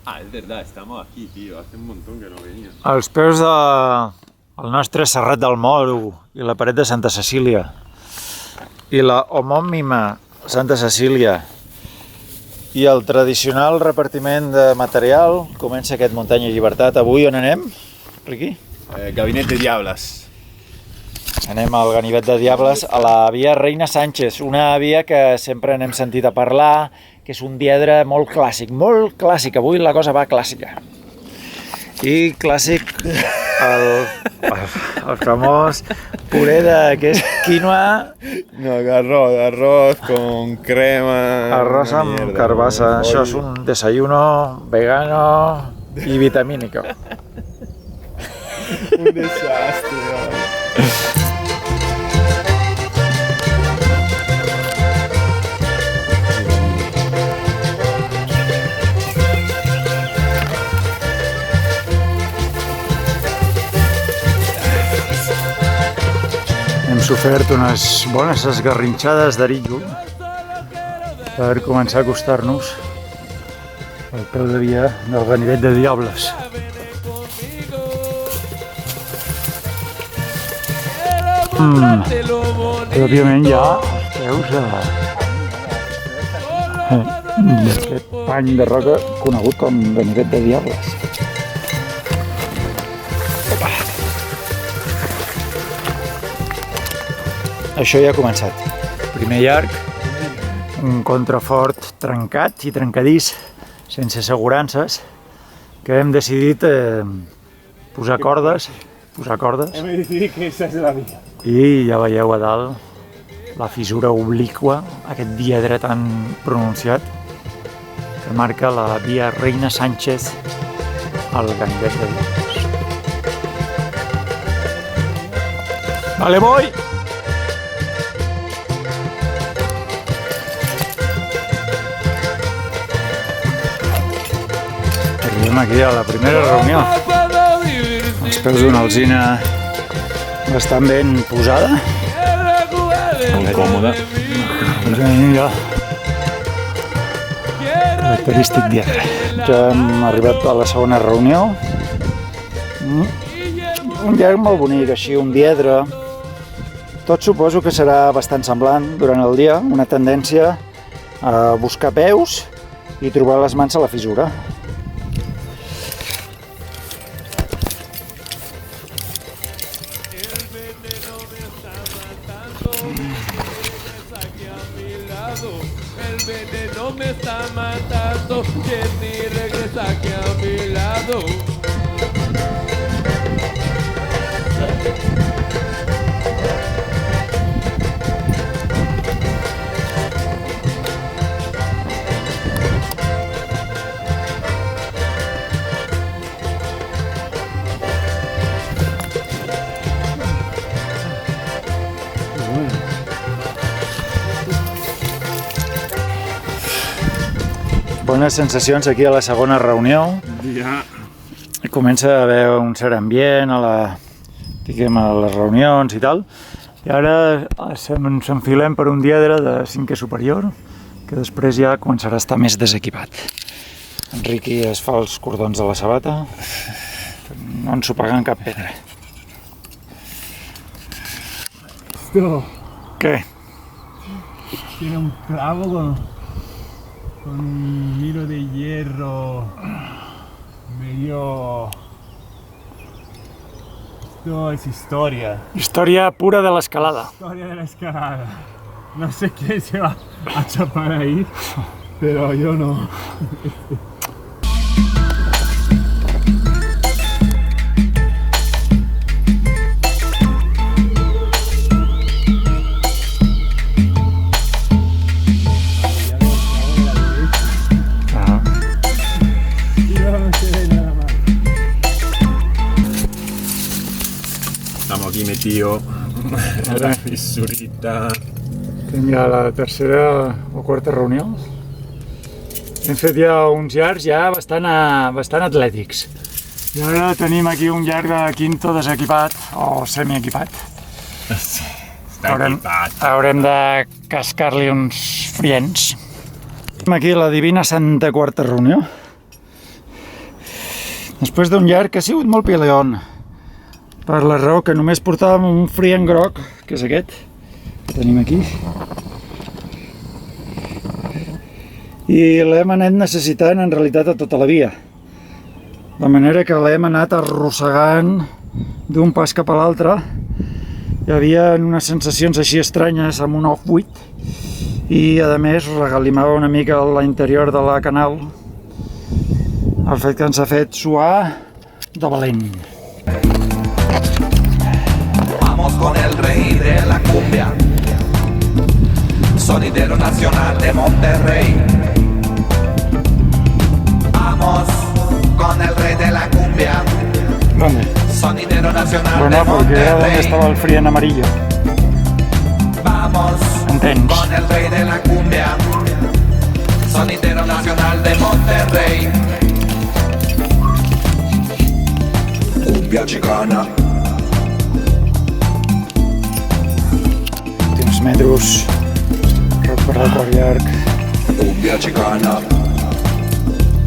Ah, es verdad, estamos aquí, tío. Hace un montón que no venía. Als peus del nostre Serrat del Moro i la paret de Santa Cecília i la homònima Santa Cecília i el tradicional repartiment de material, comença aquest Muntanya Llibertat. Avui on anem, Riqui? Gabinet de Diables. Anem al Ganivet de Diables, a la via Reina Sánchez, una via que sempre n'hem sentit a parlar, que és un diedre molt clàssic, molt clàssic. Avui la cosa va clàssica. I clàssic el famós puré de què és quinoa. No, arroz con crema. Arroz amb carbassa. Això és un desayuno vegano i vitamínico. Un desastre. Hem sofert unes bones esgarrinxades d'Arillo per començar a acostar-nos al peu de via del Ganivet de Diables. I òbviament hi ha els peus d'aquest pany de roca conegut com Ganivet de Diables. Això ja ha començat. Primer llarg, un contrafort trencat i trencadís, sense assegurances, que hem decidit posar cordes. Hem decidit que aquesta és la via. I ja veieu a dalt la fissura obliqua, aquest diedre tan pronunciat, que marca la via Reina Sánchez al Ganivet de Diables. Vale, voy! Arribem aquí a la primera reunió. Els peus d'una alzina bastant ben posada. Molt còmode. Ja. Característic diedre. Ja hem arribat a la segona reunió. Un llarg molt bonic, així, un diedre. Tot suposo que serà bastant semblant durant el dia, una tendència a buscar peus i trobar les mans a la fissura. El veneno me está matando, Jenny regresa aquí a mi lado. Bones sensacions aquí a la segona reunió. Ja. Comença a haver un cert ambient a les reunions i tal. I ara ens enfilem per un diedre de cinquè superior, que després ja començarà a estar més desequipat. En Riqui es fa els cordons de la sabata, no ens ho paguen cap pedra. Esto Què? tiene un clavo con un hilo de hierro medio... Esto es historia. Història pura de l'escalada. Historia de la escalada. No sé quién se va a chapar ahí, pero yo no. Estamos aquí metidos en la fissurita. Tinc ja la tercera o quarta reunió. Hem fet ja uns llargs bastant atlètics. I ara tenim aquí un llarg de quinto desequipat o semiequipat. Haurem de cascar-li uns friens. Aquí la divina Santa Quarta Reunió. Després d'un llarg que ha sigut molt pileón, per la raó que només portàvem un frient groc, que és aquest, que tenim aquí, i l'hem anat necessitant en realitat a tota la via, de manera que l'hem anat arrossegant d'un pas cap a l'altre. Hi havia unes sensacions així estranyes amb un off buit i a més regalimava una mica l'interior de la canal, el fet que ens ha fet suar de valent. Vamos con el rey de la cumbia, sonidero nacional de Monterrey. Vamos con el rey de la cumbia, ¿Dónde? sonidero nacional Bueno, de porque era donde Monterrey. estaba el frien amarillo. Vamos Entens? con el rey de la cumbia, sonidero nacional de Monterrey. Cumbia chicana. Últims metros, per al quart llarg. Cumbia chicana.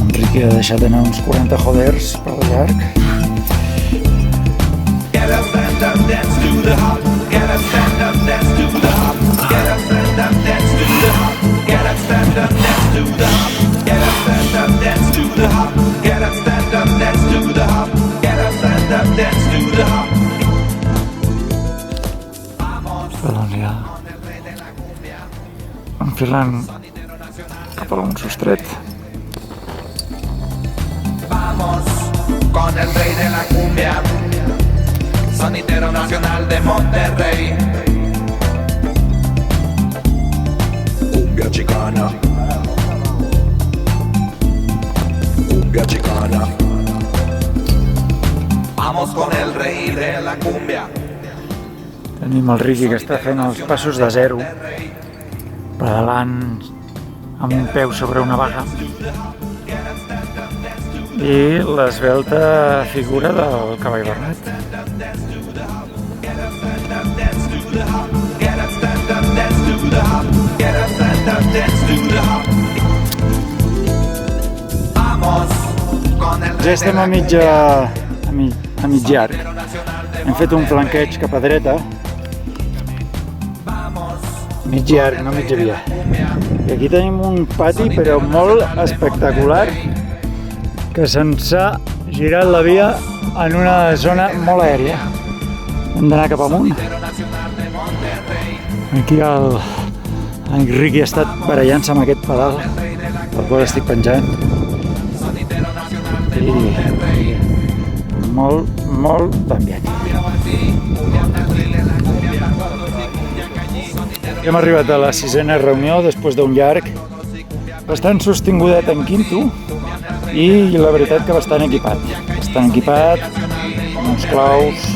Enrique ha deixat anar uns 40 joders per al llarg. Get up, stand up, dance to the hop. Get up, stand up, dance to the hop. Get up, stand up, dance to the hop. Get up, stand up, dance to the hop. Get up, stand up, dance to the hop. Get up, stand up, dance to the hop. Get up, stand up, dance to the hop. Doncs ja enfilant cap a un sostret. Vamos con el rey de la cumbia, sonidero nacional de Monterrey. Cumbia chicana. Cumbia chicana. Vamos con el rey de la cumbia. Tenim el Ricky que està fent els passos de zero, pedalant amb un peu sobre una vaga, i l'esvelta figura del cavall Bernat. Ja estem a mig llarg. Hem fet un flanqueig cap a dreta, mig llarg, no mitja via. I aquí tenim un pati però molt espectacular, que se'ns ha girat la via en una zona molt aèria. Hem d'anar cap amunt. Aquí el Ricky ha estat barallant-se amb aquest pedal, pel qual estic penjant. I molt d'ambient. Hem arribat a la 6a reunió després d'un llarg bastant sostingudet en quinto i la veritat que bastant equipat. Bastant equipat, amb uns claus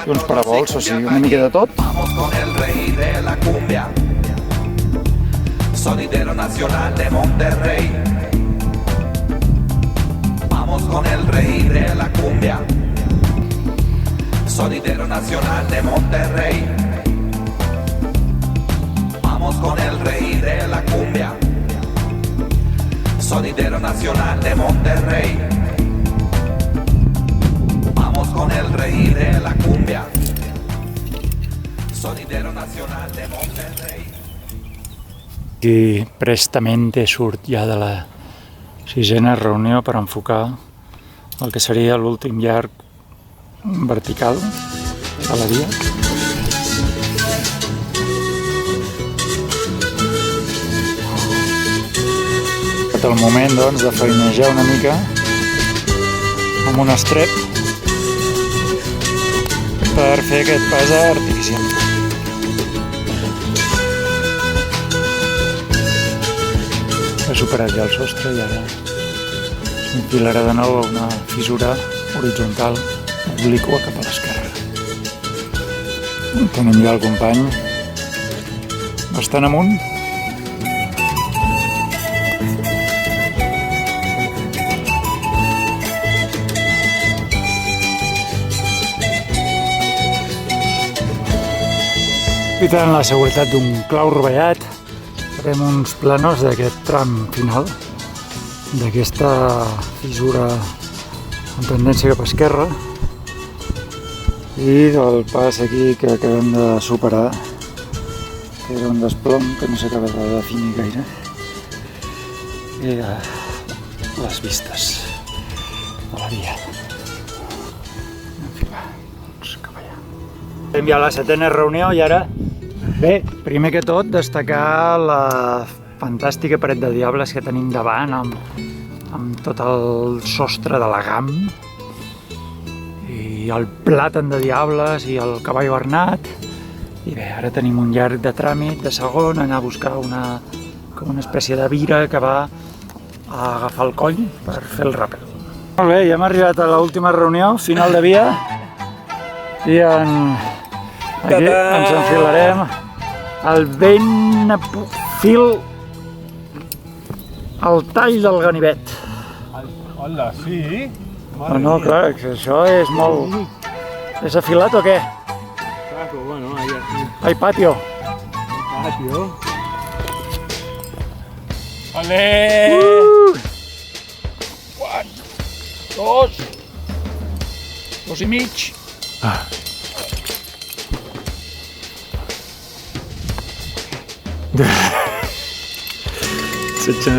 i uns parabols, o sigui, una mica de tot. Vamos con el rey de la cumbia, sonidero nacional de Monterrey. Vamos con el rey de la cumbia, sonidero nacional de Monterrey. Vamos con el rey de la cumbia, sonidero nacional de Monterrey. Vamos con el rey de la cumbia, sonidero nacional de Monterrey. I prestamente surt ja de la 6a reunió per enfocar el que seria l'últim llarg vertical a la via. El moment, doncs, de feinejar una mica amb un estrep per fer aquest pas artificial. He superat ja el sostre i ara s'enfilarà de nou a una fissura horitzontal obliqua cap a l'esquerra. Tenim ja el company bastant amunt. Aprofitant la seguretat d'un clau rovellat, farem uns planos d'aquest tram final, d'aquesta fissura amb tendència cap a esquerra, i del pas aquí que acabem de superar, que era un desplom que no s'acaba de definir gaire, i les vistes de la via. En fi, va, doncs cap allà. Hem ja la 7ª reunió i ara, bé, primer que tot destacar la fantàstica paret de diables que tenim davant amb tot el sostre de la GAM i el plàtan de diables i el cavall bernat. I bé, ara tenim un llarg de tràmit de segon, anar a buscar com una espècie de vira que va a agafar el coll per fer el ràpel. Molt bé, ja hem arribat a l'última reunió, final de via, i aquí ens enfilarem el ben fil al tall del ganivet. Hola, sí? No, clar, que això és molt... És afilat o què? Bueno, ahí así. Ai, patio. Patio. ¡Ole! Dos i mig. Tcha-tcha.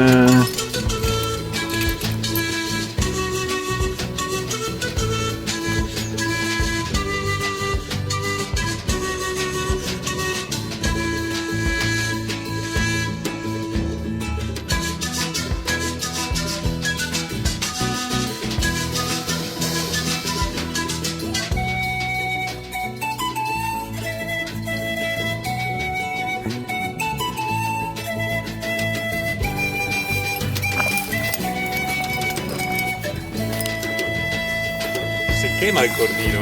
Se quema el cordino,